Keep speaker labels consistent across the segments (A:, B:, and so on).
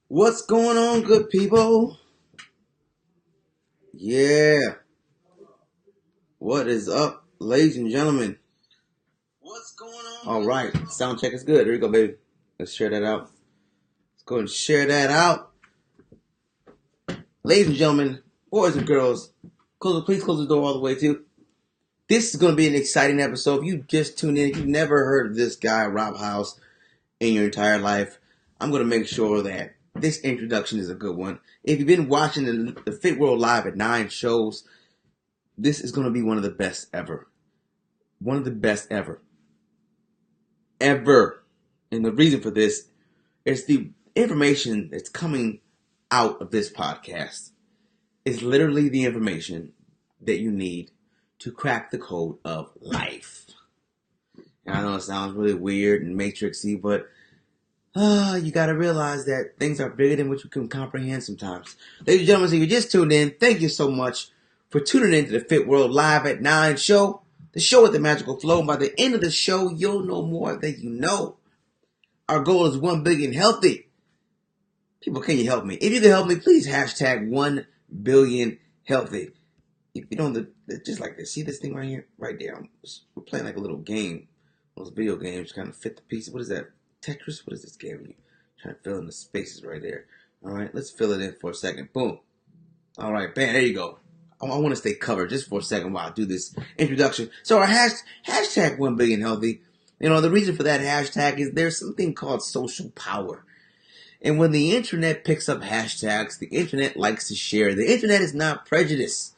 A: What's going on, good people? Yeah, what is up, ladies and gentlemen? What's going on? All right, sound check is good. There you go, baby. Let's share that out. Let's go and share that out. Ladies and gentlemen, boys and girls, please close the door all the way too. This is going to be an exciting episode. If you just tuned in, if you've never heard of this guy, Rob Howze, in your entire life, I'm going to make sure that this introduction is a good one. If you've been watching the FITWORLD Live at 9 shows, this is going to be one of the best ever. One of the best ever. Ever. And the reason for this is the information that's coming out of this podcast is literally the information that you need to crack the code of life. And I know it sounds really weird and matrixy, but you got to realize that things are bigger than what you can comprehend sometimes. Ladies and gentlemen, if you just tuned in, thank you so much for tuning in to the FITWORLD Live at 9 show. The show with the magical flow. And by the end of the show, you'll know more than you know. Our goal is 1 billion healthy. People, can you help me? If you can help me, please hashtag 1 billion healthy. If you don't, just like this. See this thing right here? Right there. We're playing like a little game. Those video games kind of fit the pieces. What is that? Tetris? What is this game? You trying to fill in the spaces right there. All right, let's fill it in for a second. Boom. All right, bam, there you go. I want to stay covered just for a second while I do this introduction. So our hashtag 1 billion healthy. You know, the reason for that hashtag is there's something called social power. And when the internet picks up hashtags, the internet likes to share. The internet is not prejudiced.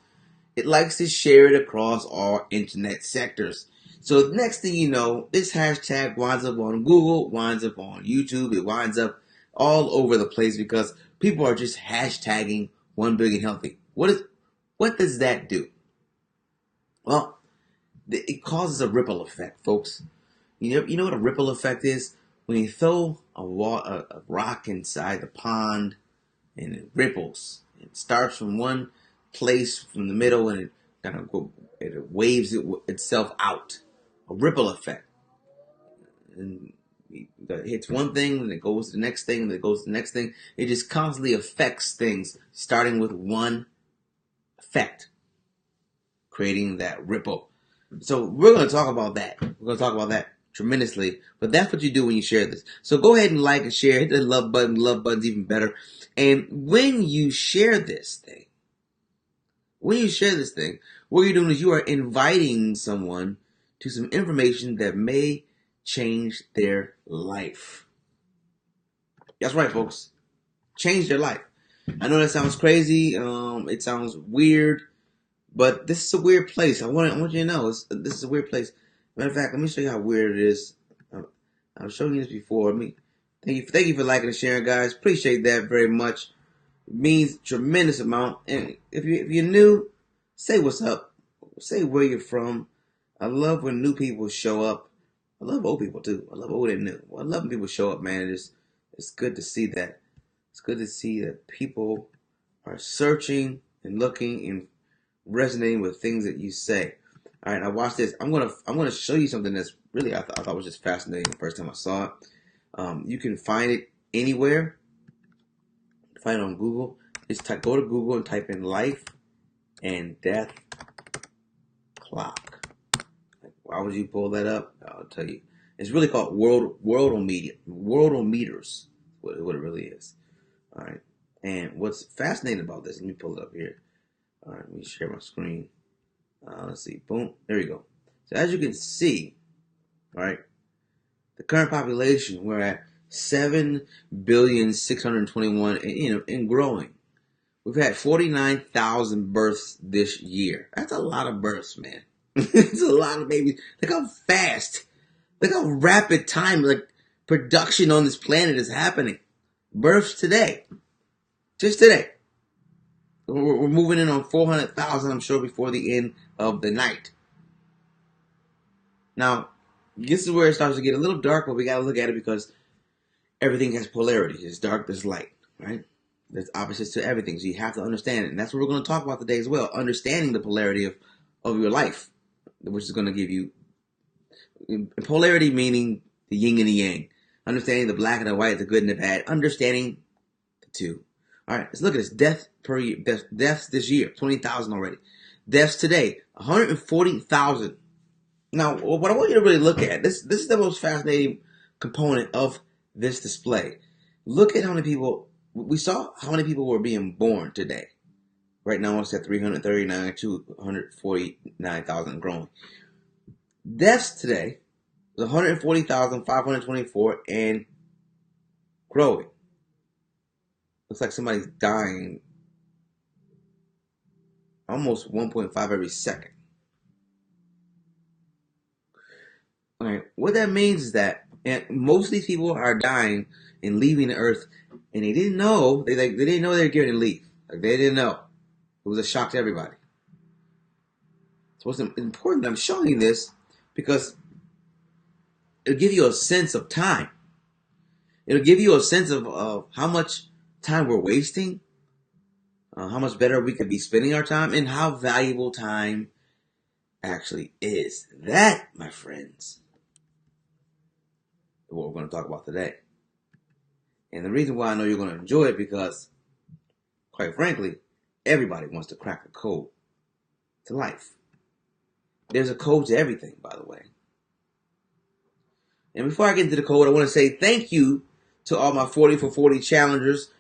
A: It likes to share it across all internet sectors. So the next thing you know, this hashtag winds up on Google, winds up on YouTube, it winds up all over the place because people are just hashtagging 1 billion healthy. What does that do? Well, it causes a ripple effect, folks. You know what a ripple effect is? When you throw a rock inside the pond and it ripples. It starts from one place from the middle and it kind of waves itself out. A ripple effect. And it hits one thing, and it goes to the next thing, and it goes to the next thing. It just constantly affects things, starting with one effect, creating that ripple. So we're going to talk about that. We're going to talk about that tremendously. But that's what you do when you share this. So go ahead and like and share. Hit the love button. Love button's even better. And when you share this thing, what you're doing is you are inviting someone to some information that may change their life. That's right, folks. Change their life. I know that sounds crazy. It sounds weird, but this is a weird place. I want you to know this is a weird place. Matter of fact, let me show you how weird it is. I've shown you this before. Thank you for liking and sharing, guys. Appreciate that very much. It means a tremendous amount. And if you're new, say what's up. Say where you're from. I love when new people show up. I love old people too. I love old and new. I love when people show up, man. It's good to see that. It's good to see that people are searching and looking and resonating with things that you say. All right, now watch this. I'm gonna show you something that's really I thought was just fascinating the first time I saw it. You can find it anywhere. Find it on Google. Just go to Google and type in life and death clock. Why would you pull that up? I'll tell you. It's really called worldometers. What it really is. All right. And what's fascinating about this? Let me pull it up here. All right. Let me share my screen. Let's see. Boom. There you go. So as you can see, all right, the current population, we're at 7,621,000,000, and growing. We've had 49,000 births this year. That's a lot of births, man. It's a lot of babies. Look how fast, look how rapid time, like production on this planet is happening. Births today, just today. We're moving in on 400,000, I'm sure, before the end of the night. Now, this is where it starts to get a little dark, but we got to look at it because everything has polarity. There's dark, there's light, right? There's opposites to everything, so you have to understand it. And that's what we're going to talk about today as well, understanding the polarity of your life, which is going to give you polarity, meaning the yin and the yang. Understanding the black and the white, the good and the bad. Understanding to. All right, let's look at this. Deaths this year, 20,000 already. Deaths today, 140,000. Now, what I want you to really look at, this is the most fascinating component of this display. Look at how many people, we saw how many people were being born today. Right now it's at 339, 249,000 growing. Deaths today is 140,524 and growing. Looks like somebody's dying almost 1.5 every second. All right, what that means is that most of these people are dying and leaving the earth, and they didn't know. They didn't know they were going to leave. Like, they didn't know. It was a shock to everybody. So it's important that I'm showing you this because it'll give you a sense of time. It'll give you a sense of how much time we're wasting, how much better we could be spending our time, and how valuable time actually is. That, my friends, is what we're going to talk about today. And the reason why I know you're going to enjoy it because, quite frankly, everybody wants to crack the code to life. There's a code to everything, by the way. And before I get into the code, I want to say thank you to all my 40 for 40 challengers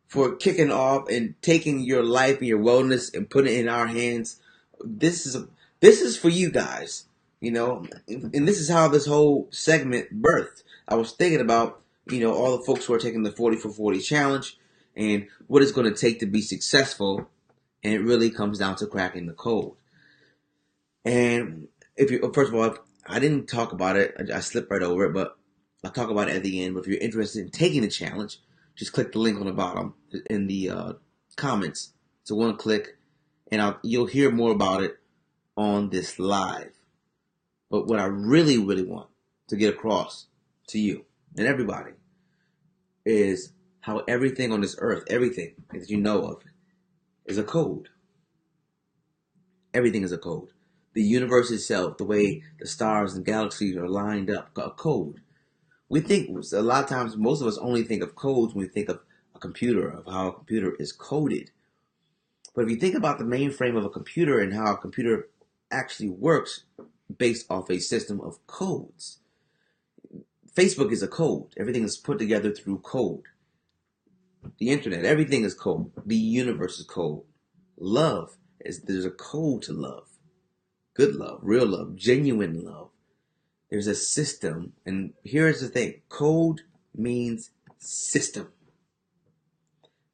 A: for kicking off and taking your life and your wellness and putting it in our hands. This is for you guys, you know, and this is how this whole segment birthed. I was thinking about, you know, all the folks who are taking the 40 for 40 challenge and what it's going to take to be successful, and it really comes down to cracking the code. And if you, first of all, I didn't talk about it. I slipped right over it, but I'll talk about it at the end. But if you're interested in taking the challenge, just click the link on the bottom in the comments. It's a one click, and you'll hear more about it on this live. But what I really, really want to get across to you and everybody is how everything on this earth, everything that you know of, is a code. Everything is a code. The universe itself, the way the stars and galaxies are lined up, a code. We think, a lot of times, most of us only think of codes when we think of a computer, of how a computer is coded. But if you think about the mainframe of a computer and how a computer actually works based off a system of codes. Facebook is a code. Everything is put together through code. The internet, everything is code. The universe is code. Love, there's a code to love. Good love, real love, genuine love. There's a system, and here's the thing. Code means system.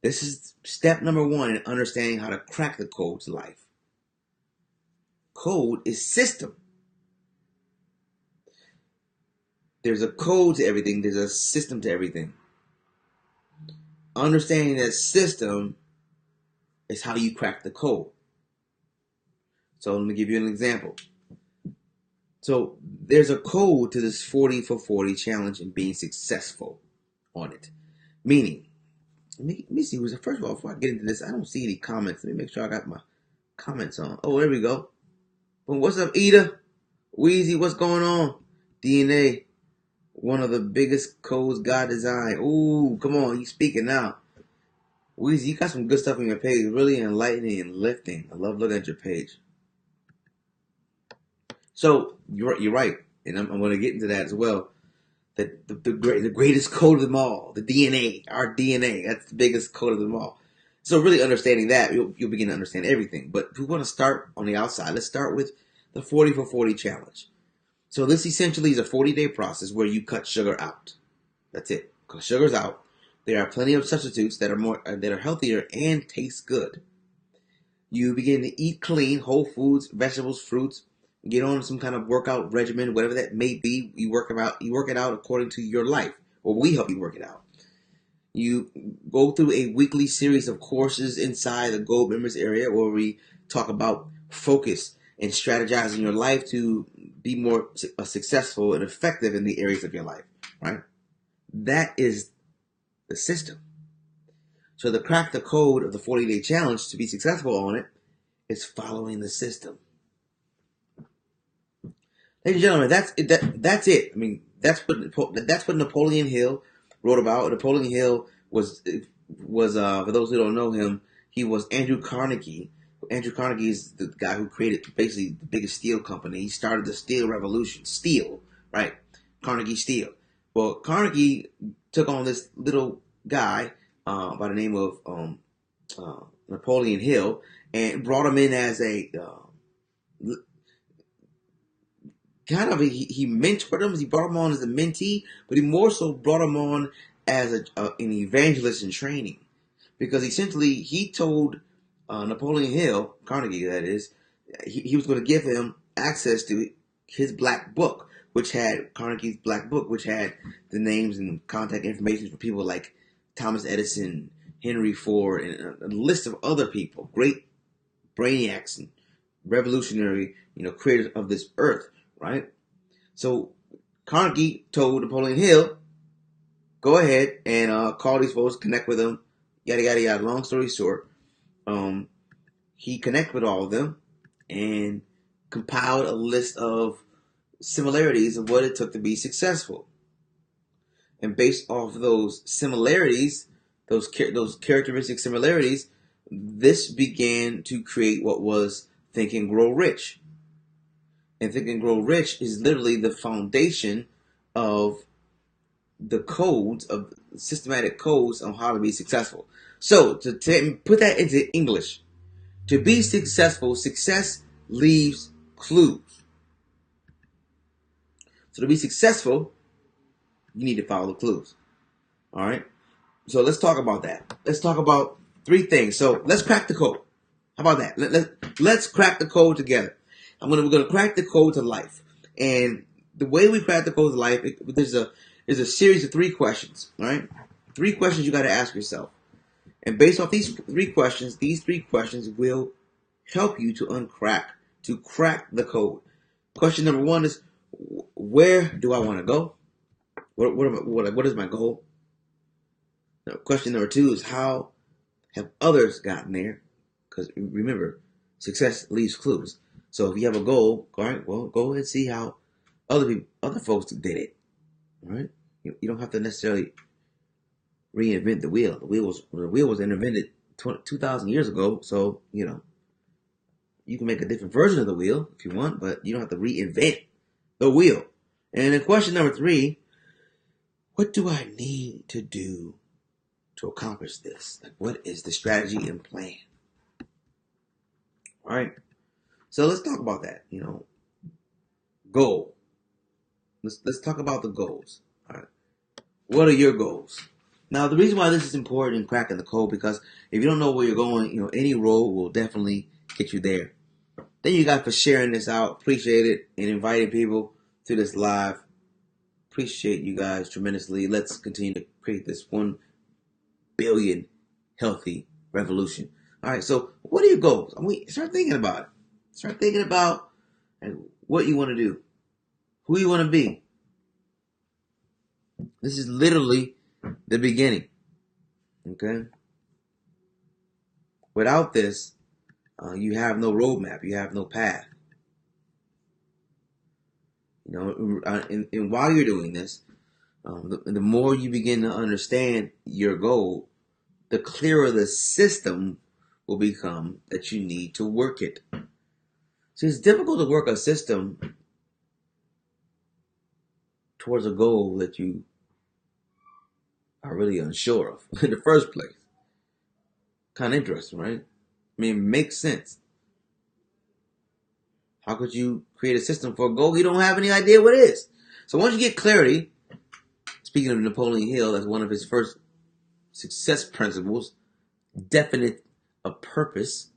A: This is step number one in understanding how to crack the code to life. Code is system. There's a code to everything. There's a system to everything. Understanding that system is how you crack the code. So let me give you an example. So there's a code to this 40 for 40 challenge and being successful on it. Meaning, let me see. First of all, before I get into this, I don't see any comments. Let me make sure I got my comments on. Oh, there we go. Well, what's up, Ida? Wheezy, what's going on? DNA, one of the biggest codes God designed. Ooh, come on, you speaking now. Wheezy, you got some good stuff on your page. Really enlightening and lifting. I love looking at your page. So you're right, and I'm going to get into that as well. That the greatest code of them all, the DNA, our DNA, that's the biggest code of them all. So really understanding that, you'll begin to understand everything. But if we want to start on the outside, let's start with the 40 for 40 challenge. So this essentially is a 40-day process where you cut sugar out. That's it. Cut sugar's out. There are plenty of substitutes that are healthier and taste good. You begin to eat clean, whole foods, vegetables, fruits. Get on some kind of workout regimen, whatever that may be. You work it out according to your life, or we help you work it out. You go through a weekly series of courses inside the Gold Members area where we talk about focus and strategizing your life to be more successful and effective in the areas of your life, right? That is the system. So to crack the code of the 40-day challenge, to be successful on it, is following the system. Ladies and gentlemen, that's it. I mean, that's what Napoleon Hill wrote about. Napoleon Hill was was, for those who don't know him, he was Andrew Carnegie. Andrew Carnegie is the guy who created basically the biggest steel company. He started the steel revolution. Steel, right? Carnegie Steel. Well, Carnegie took on this little guy by the name of Napoleon Hill and brought him in as a he mentored him. He brought him on as a mentee, but he more so brought him on as an evangelist in training, because essentially he told Napoleon Hill, Carnegie that is, he was going to give him access to his black book, which had Carnegie's black book, which had the names and contact information for people like Thomas Edison, Henry Ford, and a list of other people, great brainiacs and revolutionary, creators of this earth, right? So Carnegie told Napoleon Hill, go ahead and call these folks, connect with them, yada, yada, yada. Long story short, he connected with all of them and compiled a list of similarities of what it took to be successful. And based off of those similarities, those characteristic similarities, this began to create what was Think and Grow Rich. And Think and Grow Rich is literally the foundation of the codes, of systematic codes on how to be successful. So to put that into English, to be successful, success leaves clues. So to be successful, you need to follow the clues. All right. So let's talk about that. Let's talk about 3 things. So let's crack the code. How about that? Let's crack the code together. We're going to crack the code to life. And the way we crack the code to life, there's a series of 3 questions. All right. 3 questions you got to ask yourself. And based off these 3 questions, will help you to crack the code. Question number 1 is, where do I want to go? What is my goal? Now, question number 2 is, how have others gotten there? Because remember, success leaves clues. So if you have a goal, all right, well, go and see how other folks did it. All right, you don't have to necessarily reinvent the wheel. The wheel was invented 2,000 years ago. So you can make a different version of the wheel if you want, but you don't have to reinvent the wheel. And then question number 3, what do I need to do to accomplish this? Like, what is the strategy and plan? All right. So let's talk about that. Goal. Let's talk about the goals. All right. What are your goals? Now, the reason why this is important in cracking the code, because if you don't know where you're going, any road will definitely get you there. Thank you guys for sharing this out. Appreciate it, and inviting people to this live. Appreciate you guys tremendously. Let's continue to create this 1 billion healthy revolution. All right, so what are your goals? Start thinking about it. Start thinking about what you want to do, who you want to be. This is literally the beginning. Okay? Without this, you have no roadmap. You have no path. And while you're doing this, the more you begin to understand your goal, the clearer the system will become that you need to work it. So it's difficult to work a system towards a goal that you are really unsure of in the first place. Kind of interesting, right? I mean, it makes sense. How could you create a system for a goal you don't have any idea what it is? So once you get clarity, speaking of Napoleon Hill, that's one of his first success principles, definite of purpose.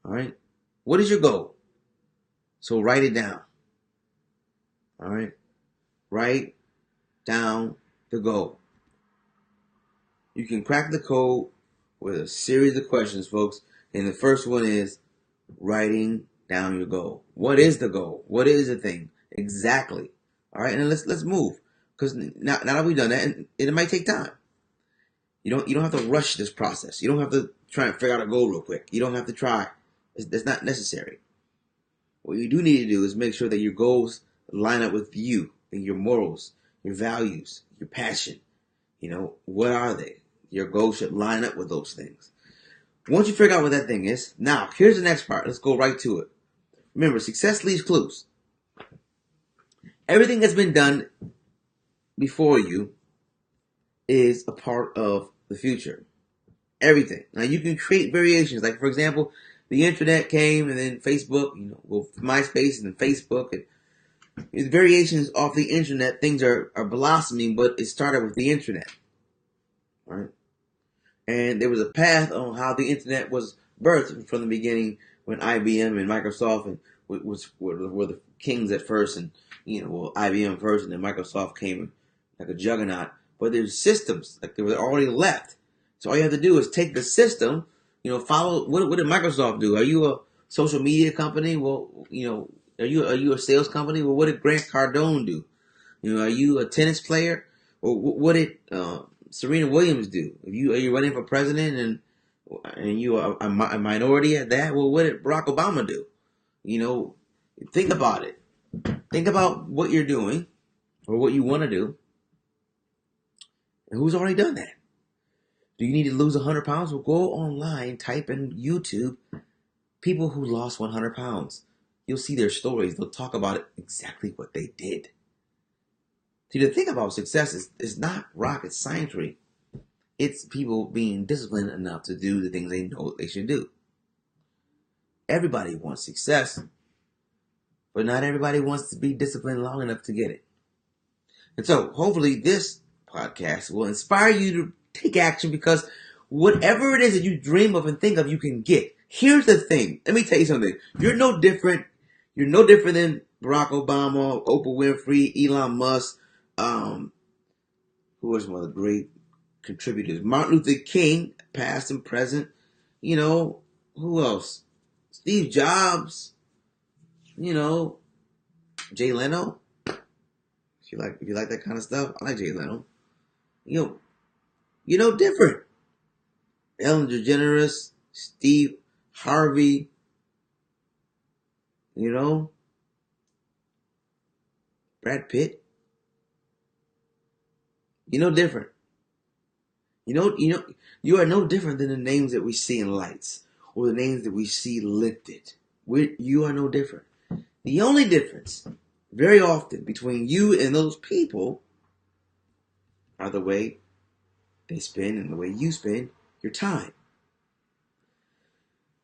A: All right. What is your goal? So write it down. All right. Write down the goal. You can crack the code with a series of questions, folks. And the first one is writing down your goal. What is the goal? What is the thing? Exactly. All right. And let's move. Because now that we've done that, and it might take time. You don't have to rush this process. You don't have to try and figure out a goal real quick. You don't have to try. That's not necessary. What you do need to do is make sure that your goals line up with you and your morals, your values, your passion. What are they? Your goals should line up with those things. Once you figure out what that thing is, now here's the next part. Let's go right to it. Remember, success leaves clues. Everything that's been done before you is a part of the future. Everything. Now you can create variations. Like, for example, the internet came and then Facebook, MySpace and then Facebook, and variations off the internet. Things are blossoming, but it started with the internet, right? And there was a path on how the internet was birthed from the beginning when IBM and Microsoft and were the kings at first, and IBM first, and then Microsoft came like a juggernaut. But there's systems like they were already left. So all you have to do is take the system, follow. What did Microsoft do? Are you a social media company? Well, are you a sales company? Well, what did Grant Cardone do? Are you a tennis player? Or what did Serena Williams do? Are you running for president and you are a minority at that? Well, what did Barack Obama do? Think about it. Think about what you're doing or what you want to do, and who's already done that. Do you need to lose 100 pounds? Well, go online, type in YouTube, people who lost 100 pounds. You'll see their stories. They'll talk about it, exactly what they did. See, the thing about success is not rocket science. It's people being disciplined enough to do the things they know they should do. Everybody wants success, but not everybody wants to be disciplined long enough to get it. And so, hopefully, this podcast will inspire you to take action, because whatever it is that you dream of and think of, you can get. Here's the thing. Let me tell you something. You're no different. You're no different than Barack Obama, Oprah Winfrey, Elon Musk. Who was one of the great contributors? Martin Luther King, past and present. Who else? Steve Jobs. Jay Leno. If you like that kind of stuff, I like Jay Leno. You're no different. Ellen DeGeneres, Steve Harvey, Brad Pitt. You're no different. You are no different than the names that we see in lights or the names that we see lifted. You are no different. The only difference, very often, between you and those people are the way they spend and the way you spend your time.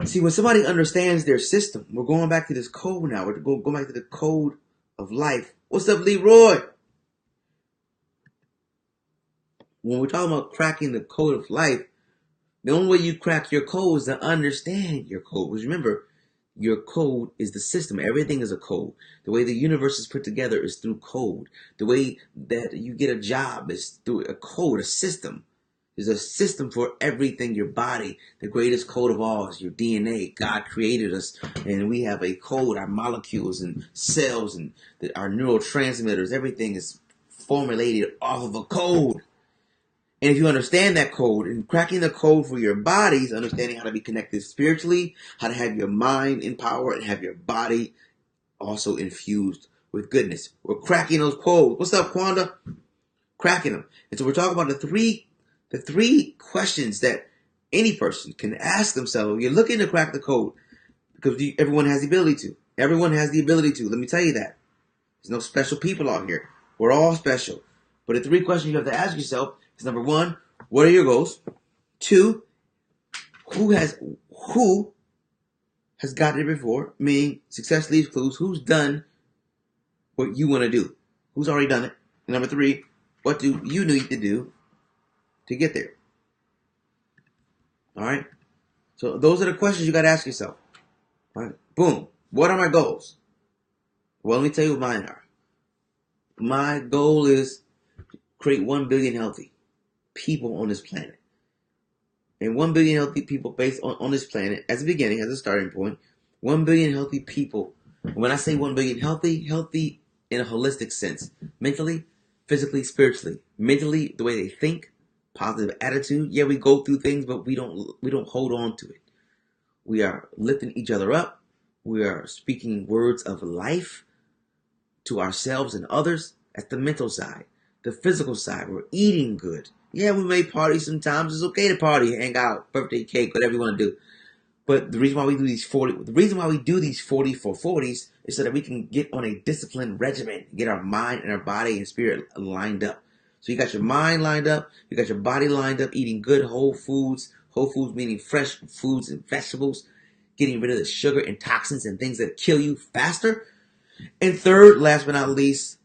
A: See, when somebody understands their system, we're going back to this code now. We're going back to the code of life. What's up, Leroy? When we're talking about cracking the code of life, the only way you crack your code is to understand your code. Because remember, your code is the system. Everything is a code. The way the universe is put together is through code. The way that you get a job is through a code, a system. There's a system for everything. Your body, the greatest code of all is your DNA. God created us, and we have a code. Our molecules and cells and our neurotransmitters, everything is formulated off of a code. And if you understand that code, and cracking the code for your body is understanding how to be connected spiritually, how to have your mind in power and have your body also infused with goodness. We're cracking those codes. What's up, Quanda? Cracking them. And so we're talking about the three questions that any person can ask themselves. You're looking to crack the code, because everyone has the ability to. Everyone has the ability to. Let me tell you that. There's no special people out here. We're all special. But the three questions you have to ask yourself is, number one, what are your goals? Two, who has gotten it before? Meaning, success leaves clues. Who's done what you want to do? Who's already done it? And number three, what do you need to do to get there? All right. So those are the questions you got to ask yourself. All right. Boom. What are my goals? Well, let me tell you what mine are. My goal is create 1 billion healthy people on this planet. And 1 billion healthy people based on this planet as a beginning, as a starting point. 1 billion healthy people. When I say 1 billion healthy in a holistic sense. Mentally, physically, spiritually. Mentally, the way they think, positive attitude. Yeah, we go through things, but we don't hold on to it. We are lifting each other up. We are speaking words of life to ourselves and others. That's the mental side. The physical side, we're eating good. Yeah, we may party sometimes. It's okay to party, hang out, birthday cake, whatever you want to do. But the reason why we do these 40 for 40s is so that we can get on a disciplined regimen, get our mind and our body and spirit lined up. So you got your mind lined up, you got your body lined up, eating good whole foods meaning fresh foods and vegetables, getting rid of the sugar and toxins and things that kill you faster. And third, last but not least,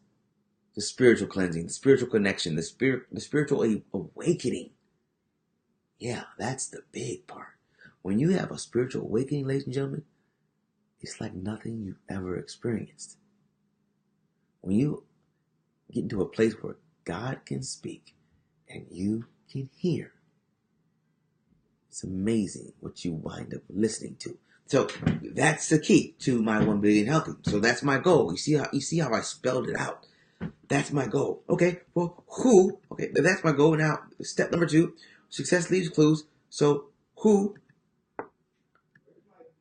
A: the spiritual cleansing, the spiritual connection, the spiritual awakening. Yeah, that's the big part. When you have a spiritual awakening, ladies and gentlemen, it's like nothing you've ever experienced. When you get into a place where God can speak and you can hear, it's amazing what you wind up listening to. So that's the key to my 1 billion healthy. So that's my goal. You see how I spelled it out. That's my goal. Okay, well, who? Okay, that's my goal. Now, step number 2, success leaves clues. So who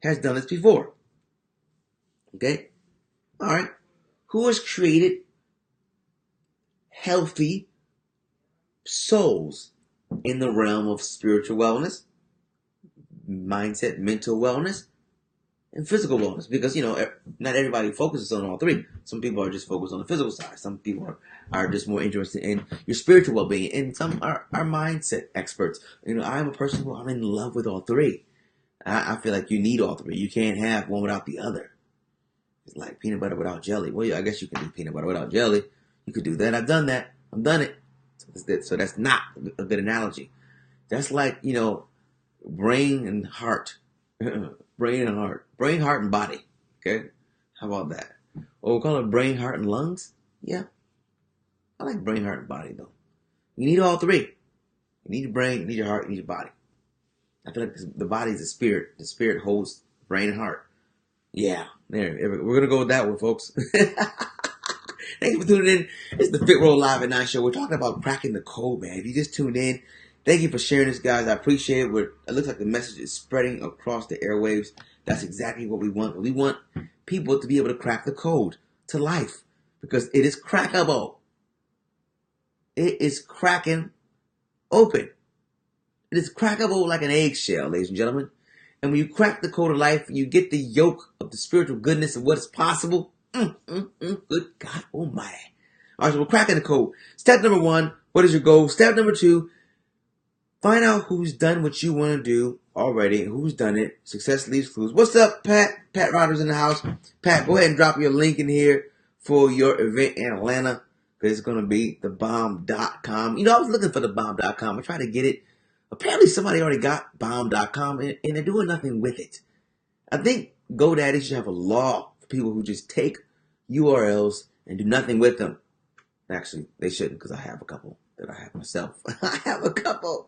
A: has done this before? Okay, all right. Who has created healthy souls in the realm of spiritual wellness, mindset, mental wellness, and physical wellness? Because, not everybody focuses on all three. Some people are just focused on the physical side. Some people are just more interested in your spiritual well-being. And some are mindset experts. I'm a person who I'm in love with all three. I feel like you need all three. You can't have one without the other. It's like peanut butter without jelly. Well, yeah, I guess you can do peanut butter without jelly. You could do that. I've done that. I've done it. So that's not a good analogy. That's like, brain and heart. Brain and heart. Brain, heart, and body. Okay? How about that? Or we'll call it brain, heart, and lungs? Yeah. I like brain, heart, and body, though. You need all three. You need your brain, you need your heart, you need your body. I feel like the body is the spirit. The spirit holds brain and heart. Yeah. There. We're going to go with that one, folks. Thank you for tuning in. It's the FITWORLD Live at 9 show. We're talking about cracking the code, man. If you just tuned in, thank you for sharing this, guys. I appreciate it. It looks like the message is spreading across the airwaves. That's exactly what we want. We want people to be able to crack the code to life because it is crackable. It is cracking open. It is crackable like an eggshell, ladies and gentlemen. And when you crack the code of life, you get the yoke of the spiritual goodness of what is possible. Good God Almighty. All right, so we're cracking the code. Step number 1, what is your goal? Step number 2, find out who's done what you want to do already. Who's done it. Success leaves clues. What's up, Pat? Pat Rogers in the house. Pat, go ahead and drop your link in here for your event in Atlanta. Because it's going to be thebomb.com. I was looking for thebomb.com. I tried to get it. Apparently somebody already got bomb.com and they're doing nothing with it. I think GoDaddy should have a law for people who just take URLs and do nothing with them. Actually, they shouldn't because I have a couple that I have myself. I have a couple.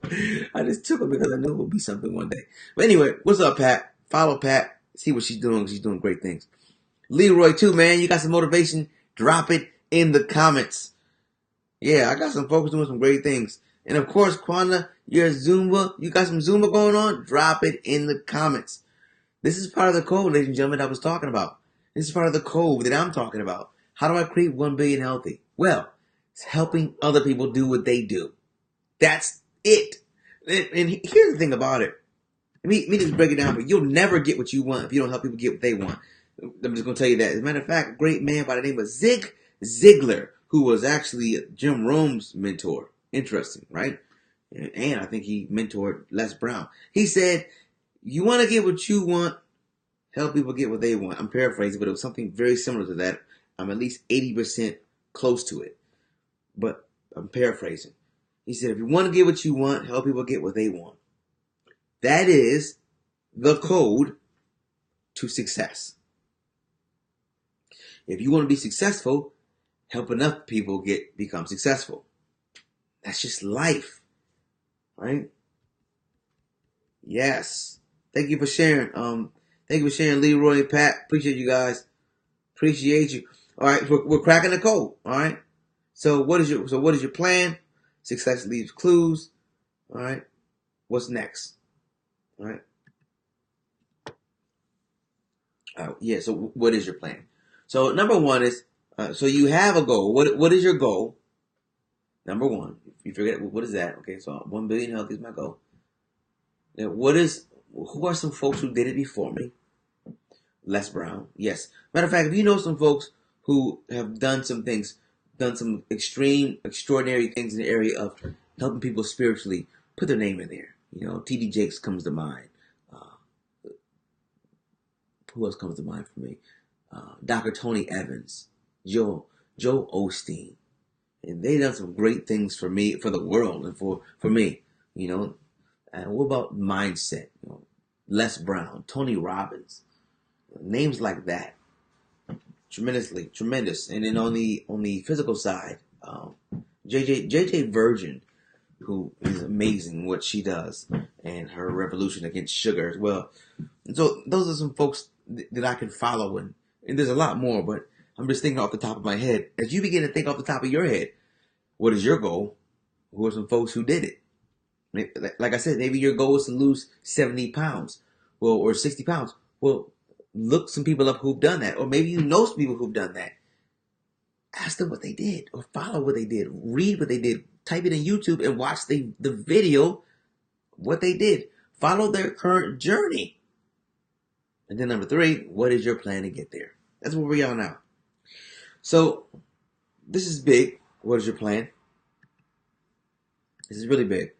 A: I just took them because I knew it would be something one day. But anyway, what's up, Pat? Follow Pat. See what she's doing. She's doing great things. Leroy, too, man. You got some motivation? Drop it in the comments. Yeah, I got some folks doing some great things. And of course, Quanda, you're Zumba. You got some Zumba going on? Drop it in the comments. This is part of the code, ladies and gentlemen, I was talking about. This is part of the code that I'm talking about. How do I create 1 billion healthy? Well, it's helping other people do what they do. That's it. And here's the thing about it. Let me just break it down. But you'll never get what you want if you don't help people get what they want. I'm just going to tell you that. As a matter of fact, a great man by the name of Zig Ziglar, who was actually Jim Rome's mentor. Interesting, right? And I think he mentored Les Brown. He said, you want to get what you want, help people get what they want. I'm paraphrasing, but it was something very similar to that. I'm at least 80% close to it. But I'm paraphrasing. He said, if you want to get what you want, help people get what they want. That is the code to success. If you want to be successful, help enough people become successful. That's just life, right? Yes. Thank you for sharing. Thank you for sharing, Leroy and Pat. Appreciate you guys. Appreciate you. All right, we're cracking the code. All right. So what is your plan? Success leaves clues. All right. What's next? All right. Yeah. So what is your plan? So number 1 is so you have a goal. What is your goal? Number one, if you forget what is that? Okay, so 1 billion healthy is my goal. Now, who are some folks who did it before me? Les Brown, yes. Matter of fact, if you know some folks who have done some things, done some extraordinary things in the area of helping people spiritually, put their name in there. T.D. Jakes comes to mind. Who else comes to mind for me? Dr. Tony Evans, Joe Osteen. And they done some great things for me, for the world, and for me. And what about mindset? Les Brown, Tony Robbins, names like that. Tremendous. And then on the physical side, JJ Virgin, who is amazing what she does, and her revolution against sugar as well. And so those are some folks that I can follow, and there's a lot more, but I'm just thinking off the top of my head. As you begin to think off the top of your head, what is your goal? Who are some folks who did it? Like I said, maybe your goal is to lose 70 pounds, or 60 pounds. Well, look some people up who've done that, or maybe you know some people who've done that. Ask them what they did, or follow what they did, read what they did, type it in YouTube and watch the video, what they did. Follow their current journey. And then number 3, what is your plan to get there? That's where we are now. So this is big. What is your plan? This is really big.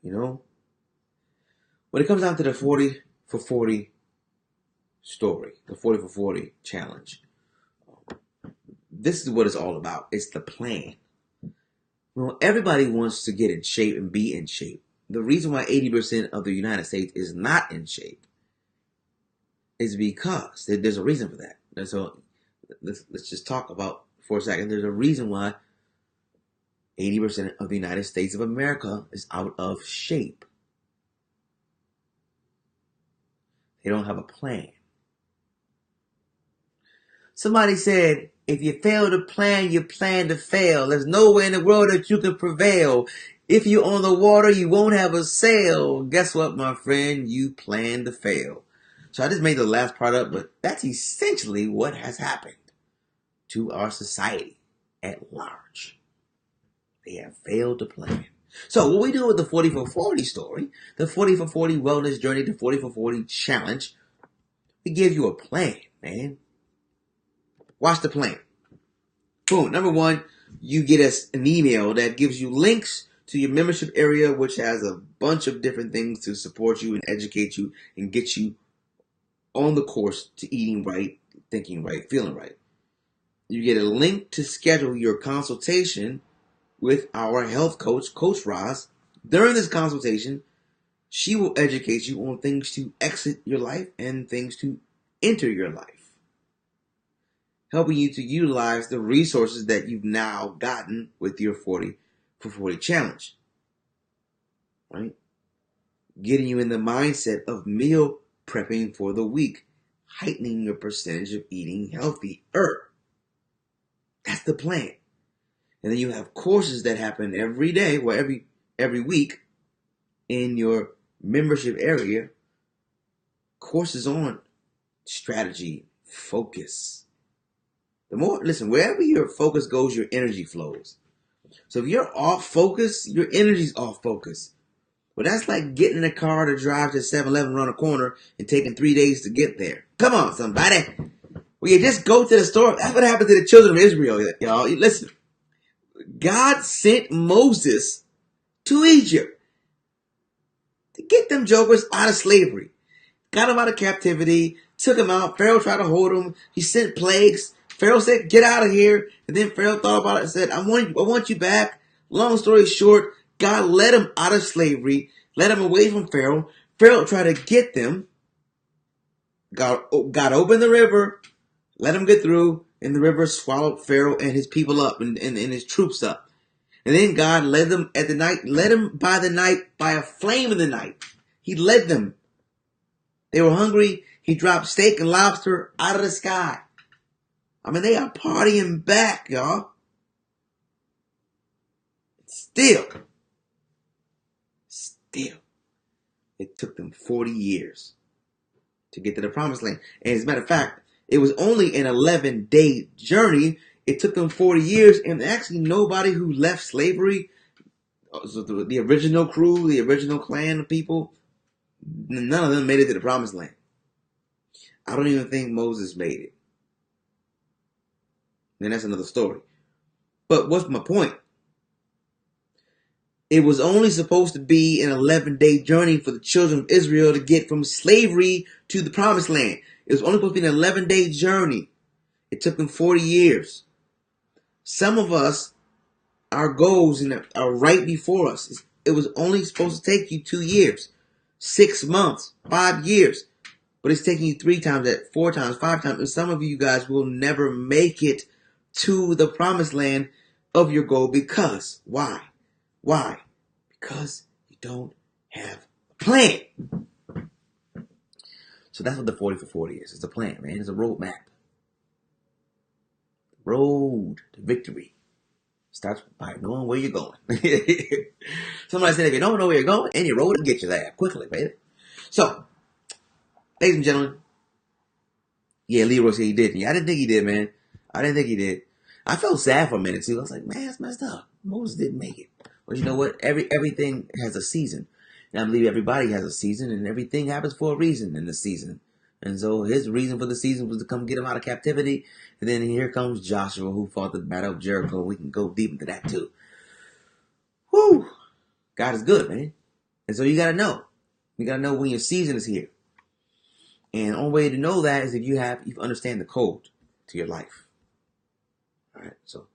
A: When it comes down to the 40 for 40 story, the 40 for 40 challenge, this is what it's all about. It's the plan. Everybody wants to get in shape and be in shape. The reason why 80% of the United States is not in shape is because there's a reason for that. And so let's just talk about for a second. There's a reason why 80% of the United States of America is out of shape. They don't have a plan. Somebody said, if you fail to plan, you plan to fail. There's nowhere in the world that you can prevail. If you're on the water, you won't have a sail. Guess what, my friend? You plan to fail. So I just made the last part up, but that's essentially what has happened to our society at large. They have failed to plan. So what we do with the 40 for 40 story, the 40 for 40 wellness journey, the 40 for 40 challenge, we give you a plan, man. Watch the plan. Boom. Number 1, you get us an email that gives you links to your membership area, which has a bunch of different things to support you and educate you and get you on the course to eating right, thinking right, feeling right. You get a link to schedule your consultation with our health coach, Coach Roz. During this consultation, she will educate you on things to exit your life and things to enter your life, helping you to utilize the resources that you've now gotten with your 40 for 40 challenge, right? Getting you in the mindset of meal prepping for the week, heightening your percentage of eating healthier. That's the plan. And then you have courses that happen every day, or every week in your membership area. Courses on strategy, focus. Wherever your focus goes, your energy flows. So if you're off focus, your energy's off focus. Well, that's like getting in a car to drive to 7-Eleven around the corner and taking 3 days to get there. Come on, somebody. Well, you just go to the store. That's what happened to the children of Israel, y'all. Listen, God sent Moses to Egypt to get them jokers out of slavery. Got them out of captivity, took them out. Pharaoh tried to hold them. He sent plagues. Pharaoh said, get out of here. And then Pharaoh thought about it and said, I want you back. Long story short, God led him out of slavery, led him away from Pharaoh. Pharaoh tried to get them. God opened the river, let them get through, and the river swallowed Pharaoh and his people up and his troops up. And then God led them at the night, led them by the night, by a flame in the night. He led them. They were hungry. He dropped steak and lobster out of the sky. I mean, they are partying back, y'all. Still, it took them 40 years to get to the promised land. And as a matter of fact, it was only an 11-day journey It took them 40 years, and actually nobody who left slavery, so the original crew, the original clan of people, none of them made it to the promised land. I don't even think Moses made it. And that's another story. But what's my point? It was only supposed to be an 11-day journey for the children of Israel to get from slavery to the promised land. It was only supposed to be an 11-day journey. It took them 40 years. Some of us, our goals are right before us. It was only supposed to take you 2 years, 6 months, 5 years. But it's taking you 3 times that, 4 times, 5 times. And some of you guys will never make it to the promised land of your goal because, why? Why? Because you don't have a plan. So that's what the 40 for 40 is. It's a plan, man. It's a roadmap. Road to victory starts by knowing where you're going. Somebody said if you don't know where you're going, any road will get you there quickly, baby. So, ladies and gentlemen, yeah, Leroy said he did. Yeah, I didn't think he did, man. I didn't think he did. I felt sad for a minute too. I was like, man, that's messed up. Moses didn't make it. Well, you know what? Everything has a season. And I believe everybody has a season, and everything happens for a reason in the season. And so his reason for the season was to come get him out of captivity. And then here comes Joshua, who fought the battle of Jericho. We can go deep into that too. Whew. God is good, man. And so you got to know. You got to know when your season is here. And the only way to know that is if you understand the code to your life. All right, so,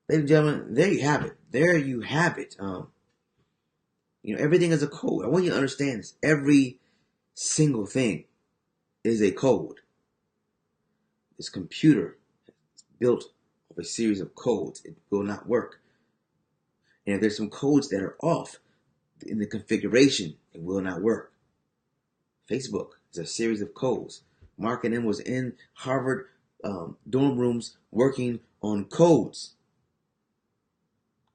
A: ladies and gentlemen, there you have it. There you have it. Everything is a code. I want you to understand this. Every single thing is a code. This computer is built of a series of codes. It will not work. And if there's some codes that are off in the configuration, it will not work. Facebook is a series of codes. Mark and them was in Harvard dorm rooms working on codes.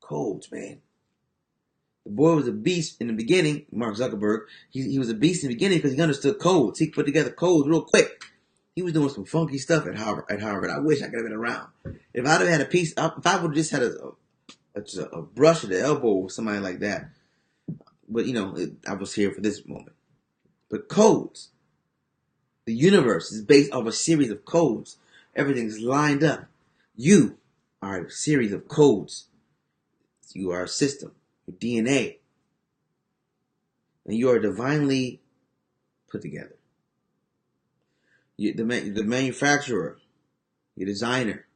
A: Codes, man. The boy was a beast in the beginning, Mark Zuckerberg. He was a beast in the beginning because he understood codes. He put together codes real quick. He was doing some funky stuff at Harvard. I wish I could have been around. If I'd have had if I would have just had a brush at the elbow with somebody like that. But, I was here for this moment. But codes. The universe is based off a series of codes. Everything's lined up. You are a series of codes. You are a system. Your DNA. And you are divinely put together. The manufacturer, your designer,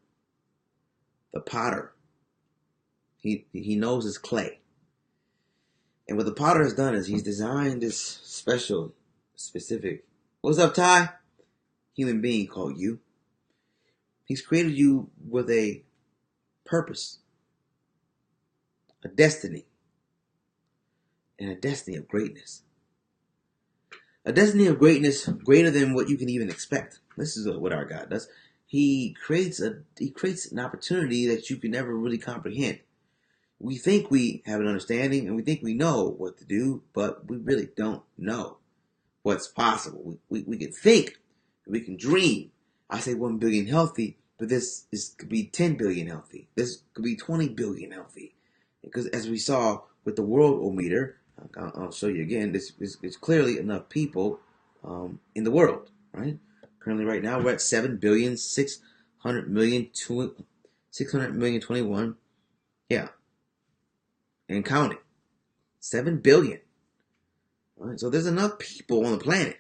A: the potter, he knows his clay. And what the potter has done is he's designed this specific, what's up, Ty? Human being called you. He's created you with a purpose, a destiny, and a destiny of greatness. A destiny of greatness greater than what you can even expect. This is what our God does. He creates an opportunity that you can never really comprehend. We think we have an understanding and we think we know what to do, but we really don't know what's possible. We can think, we can dream. I say 1 billion healthy, but this could be 10 billion healthy. This could be 20 billion healthy. Because as we saw with the world-o-meter, I'll show you again, this is clearly enough people in the world, right? Currently right now we're at 7 billion, 600 million, 600 million, 21. Yeah. And counting. 7 billion. All right, so there's enough people on the planet.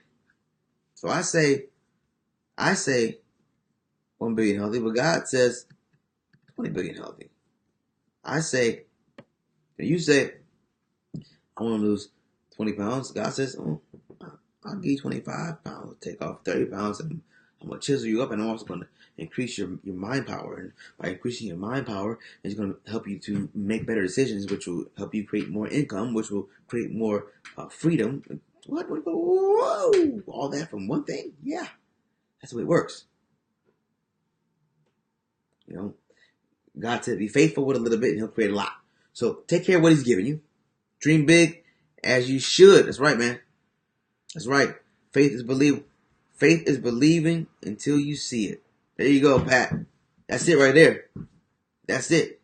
A: So I say 1 billion healthy, but God says 20 billion healthy. You say, I want to lose 20 pounds. God says, I'll give you 25 pounds. I'll take off 30 pounds and I'm going to chisel you up, and I'm also going to increase your mind power. And by increasing your mind power, it's going to help you to make better decisions, which will help you create more income, which will create more freedom. What? Whoa! All that from one thing? Yeah. That's the way it works. God said, be faithful with a little bit and he'll create a lot. So take care of what he's giving you. Dream big as you should. That's right, man. That's right. Faith is believing until you see it. There you go, Pat. That's it right there. That's it.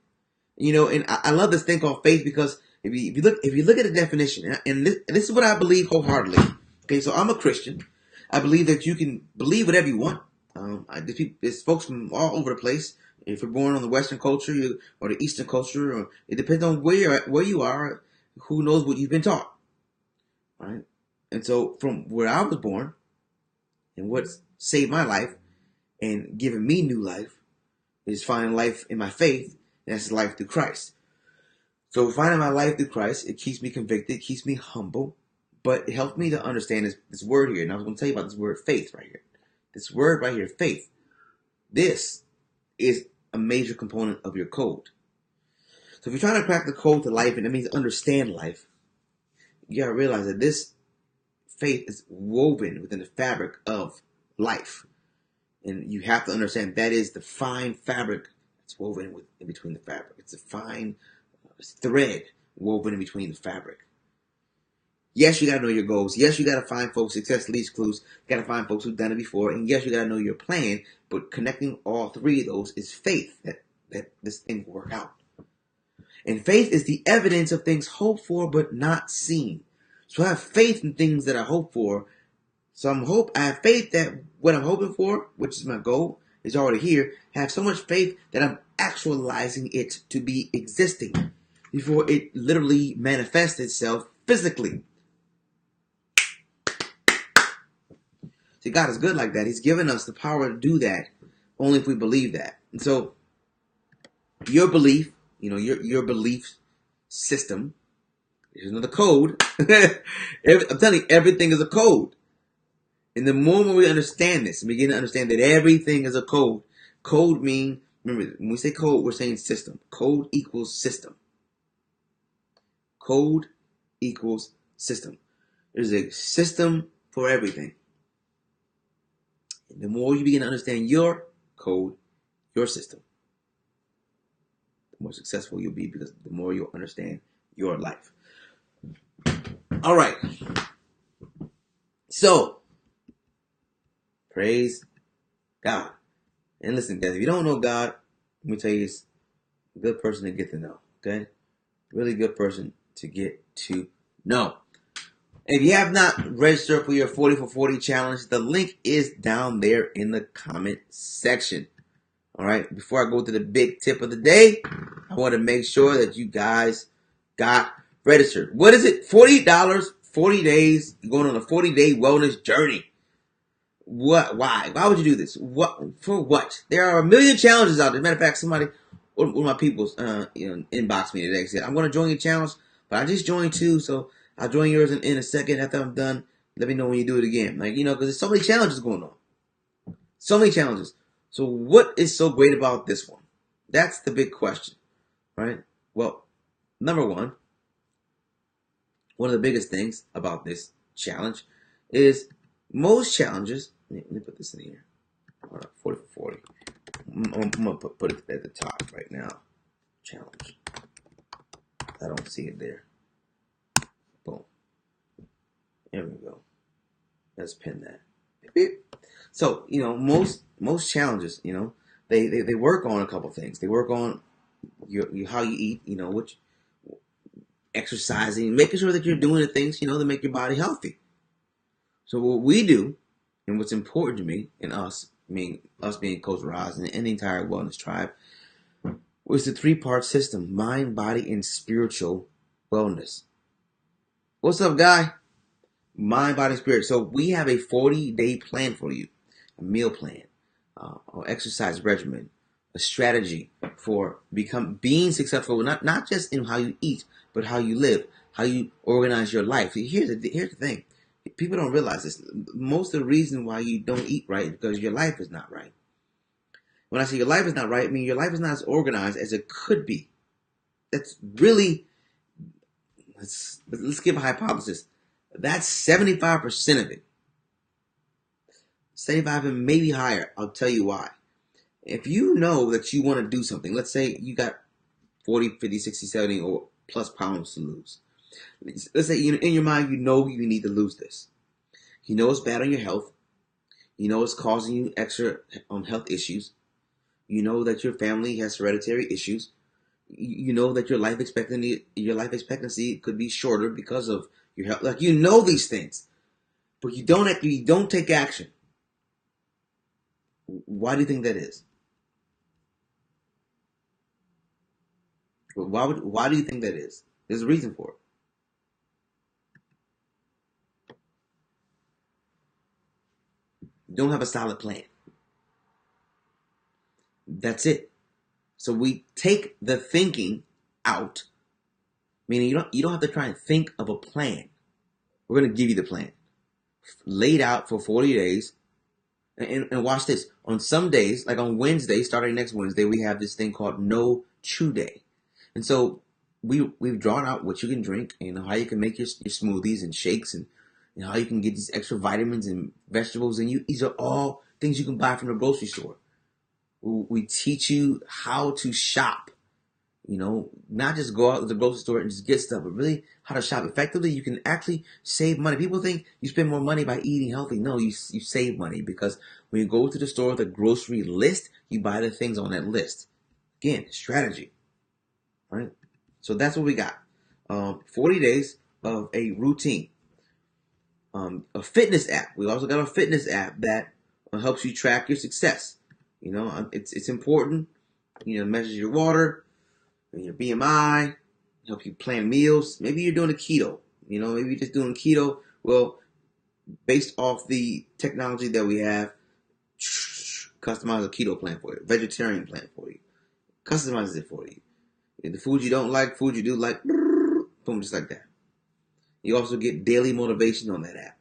A: And I love this thing called faith because if you look at the definition, and this is what I believe wholeheartedly. Okay, so I'm a Christian. I believe that you can believe whatever you want. There's folks from all over the place. If you're born on the Western culture or the Eastern culture, or it depends on where you are. Who knows what you've been taught, right? And so from where I was born, and what saved my life and given me new life is finding life in my faith. And that's life through Christ. So finding my life through Christ, it keeps me convicted, it keeps me humble, but it helps me to understand this word here. And I was going to tell you about this word faith right here. This word right here, faith. This is a major component of your code. So if you're trying to crack the code to life, and that means understand life, you gotta realize that this faith is woven within the fabric of life. And you have to understand that is the fine fabric that's woven in between the fabric. It's a fine thread woven in between the fabric. Yes, you gotta know your goals. Yes, you gotta find folks, success leads clues. You gotta find folks who've done it before. And yes, you gotta know your plan. But connecting all three of those is faith that this thing will work out. And faith is the evidence of things hoped for but not seen. So I have faith in things that I hope for. So I have faith that what I'm hoping for, which is my goal, is already here. I have so much faith that I'm actualizing it to be existing before it literally manifests itself physically. See, God is good like that. He's given us the power to do that only if we believe that. And so your belief, your belief system, there's another code. I'm telling you, everything is a code. And the moment we understand this and begin to understand that everything is a code, code means, remember, when we say code, we're saying system. Code equals system. Code equals system. There's a system for everything. And the more you begin to understand your code, your system, the more successful you'll be because the more you'll understand your life. All right. So, praise God. And listen, guys, if you don't know God, let me tell you, it's a good person to get to know. Okay? Really good person to get to know. If you have not registered for your 40 for 40 challenge, the link is down there in the comment section. All right. Before I go to the big tip of the day, I want to make sure that you guys got registered. What is it? $40, 40 days, going on a 40-day wellness journey. What? Why? Why would you do this? What? For what? There are a million challenges out there. Matter of fact, somebody, one of my people's, inboxed me today and said, "I'm going to join your challenge, but I just joined too, so I'll join yours in a second after I'm done. Let me know when you do it again." Because there's so many challenges going on. So many challenges. So what is so great about this one? That's the big question, right? Well, number one of the biggest things about this challenge is most challenges, let me put this in here, 40 for 40. I'm going to put it at the top right now. Challenge. I don't see it there. Boom. There we go. Let's pin that. So, most challenges, they work on a couple things. They work on how you eat, which exercising, making sure that you're doing the things, to make your body healthy. So what we do, and what's important to me and us being Coach Roz and the entire wellness tribe, was the 3-part system: mind, body, and spiritual wellness. What's up, guy? Mind, body, spirit. So we have a 40-day plan for you, a meal plan, or exercise regimen, a strategy for being successful, not just in how you eat, but how you live, how you organize your life. Here's the thing. People don't realize this. Most of the reason why you don't eat right is because your life is not right. When I say your life is not right, I mean your life is not as organized as it could be. That's really, let's give a hypothesis. That's 75% of it. 75 and maybe higher. I'll tell you why. If you know that you want to do something, let's say you got 40, 50, 60, 70 or plus pounds to lose. Let's say in your mind, you need to lose this. It's bad on your health. It's causing you extra health issues. You know that your family has hereditary issues. You know that your life expectancy could be shorter because of your health. Like, you know these things, but you don't take action. Why do you think that is? Why do you think that is? There's a reason for it. You don't have a solid plan. That's it. So we take the thinking out, meaning you don't have to try and think of a plan. We're going to give you the plan, laid out for 40 days. And watch this. On some days, like on Wednesday, starting next Wednesday, we have this thing called No Chew Day. And so we've drawn out what you can drink and how you can make your smoothies and shakes, and how you can get these extra vitamins and vegetables. And these are all things you can buy from the grocery store. We teach you how to shop. Not just go out to the grocery store and just get stuff, but really how to shop effectively. You can actually save money. People think you spend more money by eating healthy. No, you save money, because when you go to the store with a grocery list, you buy the things on that list. Again, strategy, right? So that's what we got. 40 days of a routine. A fitness app. We also got a fitness app that helps you track your success. It's important. Measures your water, your BMI, help you plan meals. Maybe you're doing a keto. Maybe you're just doing keto. Well, based off the technology that we have, customize a keto plan for you, vegetarian plan for you, customizes it for you. The food you don't like, food you do like, boom, just like that. You also get daily motivation on that app.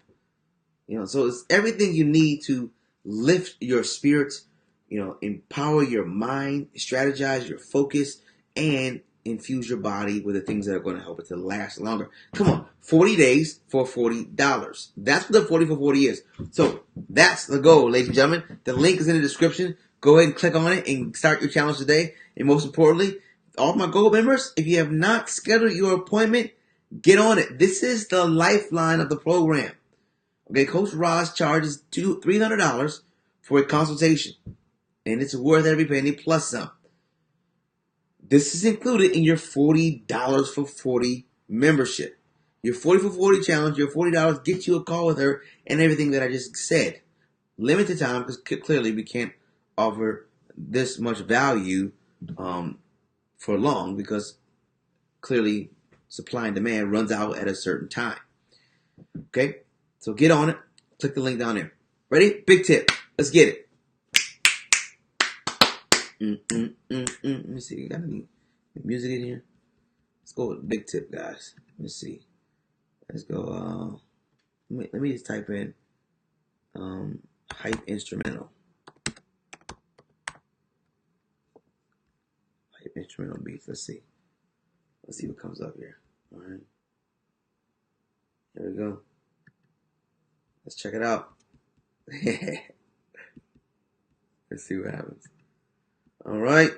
A: So it's everything you need to lift your spirits, empower your mind, strategize your focus, and infuse your body with the things that are going to help it to last longer. Come on, 40 days for $40. That's what the 40 for 40 is. So that's the goal, ladies and gentlemen. The link is in the description. Go ahead and click on it and start your challenge today. And most importantly, all my gold members, if you have not scheduled your appointment, get on it. This is the lifeline of the program. Okay, Coach Roz charges $300 for a consultation, and it's worth every penny plus some. This is included in your $40 for 40 membership. Your 40 for 40 challenge, your $40 gets you a call with her and everything that I just said. Limited time, because clearly we can't offer this much value for long, because clearly supply and demand runs out at a certain time. Okay, so get on it. Click the link down there. Ready? Big tip. Let's get it. Let me see. Got any music in here? Let's go with big tip, guys. Let's see. Let's go. Let me just type in hype instrumental. Hype instrumental beats. Let's see. Let's see what comes up here. All right. Here we go. Let's check it out. Let's see what happens. All right.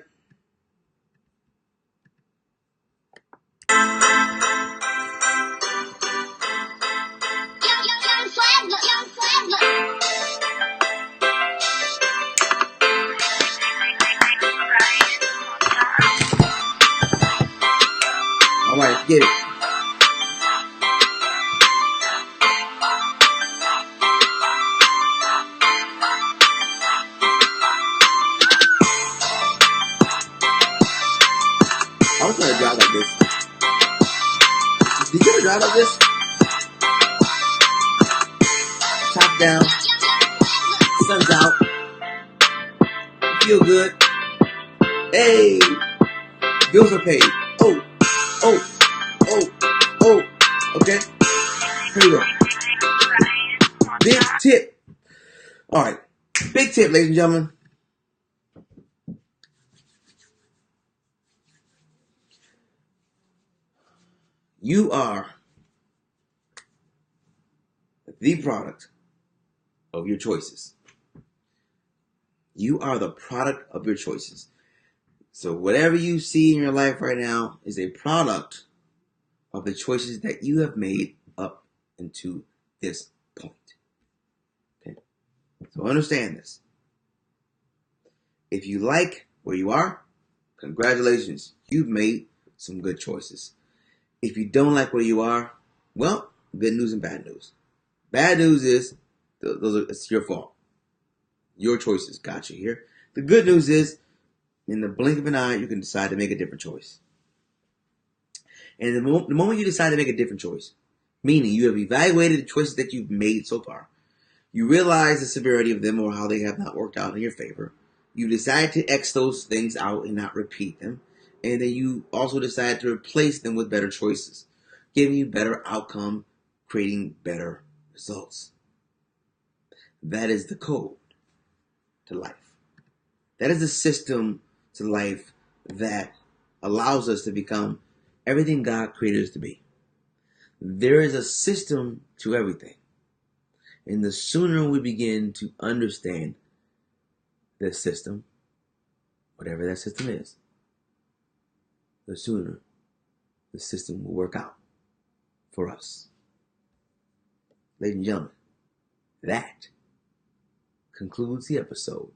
A: All right, let's get it. I was trying to drive like this. Did you ever drive like this? Top down, sun's out, you feel good. Hey, bills are paid. Oh. Okay, here we go. Big tip. All right, big tip, ladies and gentlemen. You are the product of your choices. You are the product of your choices. So whatever you see in your life right now is a product of the choices that you have made up until this point. Okay? So understand this. If you like where you are, congratulations. You've made some good choices. If you don't like where you are, well, good news and bad news. Bad news is it's your fault. Your choices got you here. The good news is, in the blink of an eye, you can decide to make a different choice. And the moment you decide to make a different choice, meaning you have evaluated the choices that you've made so far, you realize the severity of them or how they have not worked out in your favor. You decide to X those things out and not repeat them. And then you also decide to replace them with better choices, giving you better outcome, creating better results. That is the code to life. That is the system to life that allows us to become everything God created us to be. There is a system to everything. And the sooner we begin to understand this system, whatever that system is, the sooner the system will work out for us. Ladies and gentlemen, that concludes the episode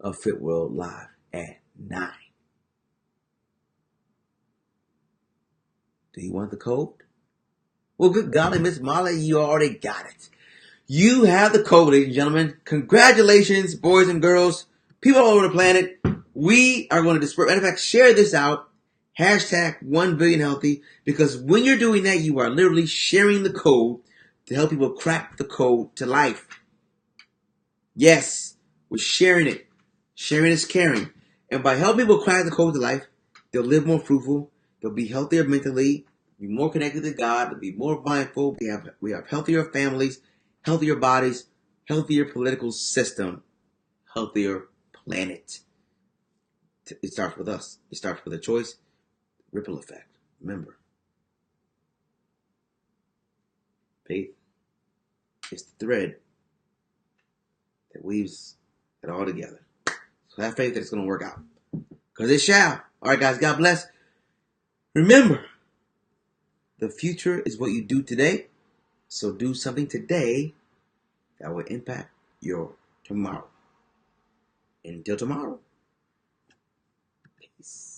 A: of FITWORLD Live at 9. Do you want the code? Well, good golly, Miss Molly, you already got it. You have the code, ladies and gentlemen. Congratulations, boys and girls, people all over the planet. We are going to disperse. Matter of fact, share this out. Hashtag 1 billion healthy. Because when you're doing that, you are literally sharing the code to help people crack the code to life. Yes, we're sharing it. Sharing is caring. And by helping people crack the code to life, they'll live more fruitful. They'll be healthier mentally. Be more connected to God. They'll be more mindful. We have healthier families, healthier bodies, healthier political system, healthier planet. It starts with us. It starts with a choice. Ripple effect. Remember, faith is the thread that weaves it all together. So have faith that it's going to work out. Because it shall. All right, guys. God bless. Remember, the future is what you do today. So do something today that will impact your tomorrow. Until tomorrow. Peace.